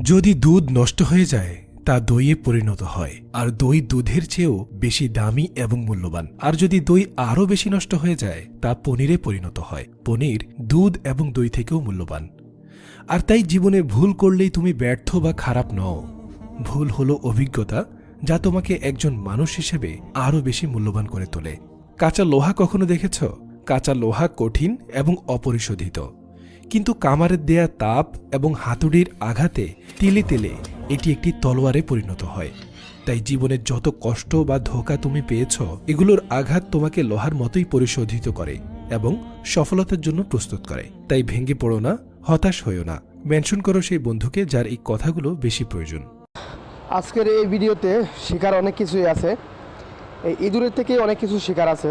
যদি দুধ নষ্ট হয়ে যায় তা দইয়ে পরিণত হয়, আর দই দুধের চেয়েও বেশি দামি এবং মূল্যবান। আর যদি দই আরও বেশি নষ্ট হয়ে যায় তা পনিরে পরিণত হয়। পনির দুধ এবং দই থেকেও মূল্যবান। আর তাই জীবনে ভুল করলেই তুমি ব্যর্থ বা খারাপ নও। ভুল হলো অভিজ্ঞতা, যা তোমাকে একজন মানুষ হিসেবে আরও বেশি মূল্যবান করে তোলে। কাঁচা লোহা কখনো দেখেছ? কাঁচা লোহা কঠিন এবং অপরিশোধিত, কিন্তু কামারের দেয়া তাপ এবং হাতুড়ির আঘাতে তিলে তিলে এটি একটি তলোয়ারে পরিণত হয়। তাই জীবনের যত কষ্ট বা ধোঁকা তুমি পেয়েছ, এগুলোর আঘাত তোমাকে লোহার মতোই পরিশোধিত করে এবং সফলতার জন্য প্রস্তুত করে। তাই ভেঙে পড়ো না, হতাশ হইও না। মেনশন করো সেই বন্ধুকে যার এই কথাগুলো বেশি প্রয়োজন। আজকের এই ভিডিওতে শেখার অনেক কিছুই আছে। এই ইঁদুরের থেকে অনেক কিছু শেখার আছে।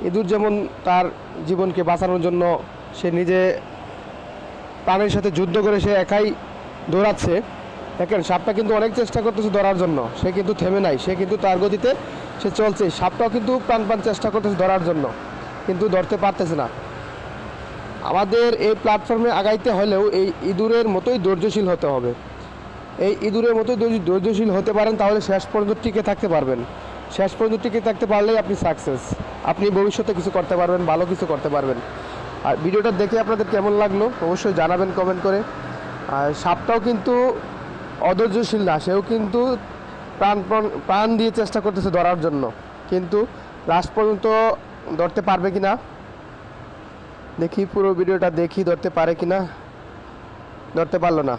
ইঁদুর যেমন তার জীবনকে বাঁচানোর জন্য সে নিজে প্রাণের সাথে যুদ্ধ করে সে একাই দৌড়াচ্ছে। দেখেন, সাপটা কিন্তু অনেক চেষ্টা করতেছে ধরার জন্য, সে কিন্তু থেমে নাই, সে কিন্তু তার গতিতে সে চলছে। সাপটাও কিন্তু প্রাণ চেষ্টা করতেছে ধরার জন্য, কিন্তু ধরতে পারতেছে না। আমাদের এই প্ল্যাটফর্মে আগাইতে হলেও এই ইঁদুরের মতোই ধৈর্যশীল হতে হবে। এই ইঁদুরের মতো যদি ধৈর্যশীল হতে পারেন তাহলে শেষ পর্যন্ত টিকে থাকতে পারবেন। শেষ পর্যন্ত টিকে থাকতে পারলেই আপনি সাকসেস। আপনি ভবিষ্যতে কিছু করতে পারবেন, ভালো কিছু করতে পারবেন। আর ভিডিওটা দেখে আপনাদের কেমন লাগলো অবশ্যই জানাবেন কমেন্ট করে। আর সাপটাও কিন্তু অধৈর্যশীল না, সেও কিন্তু প্রাণ দিয়ে চেষ্টা করতেছে ধরার জন্য, কিন্তু লাস্ট পর্যন্ত ধরতে পারবে কি না দেখি, পুরো ভিডিওটা দেখি ধরতে পারে কি না। ধরতে পারলো না।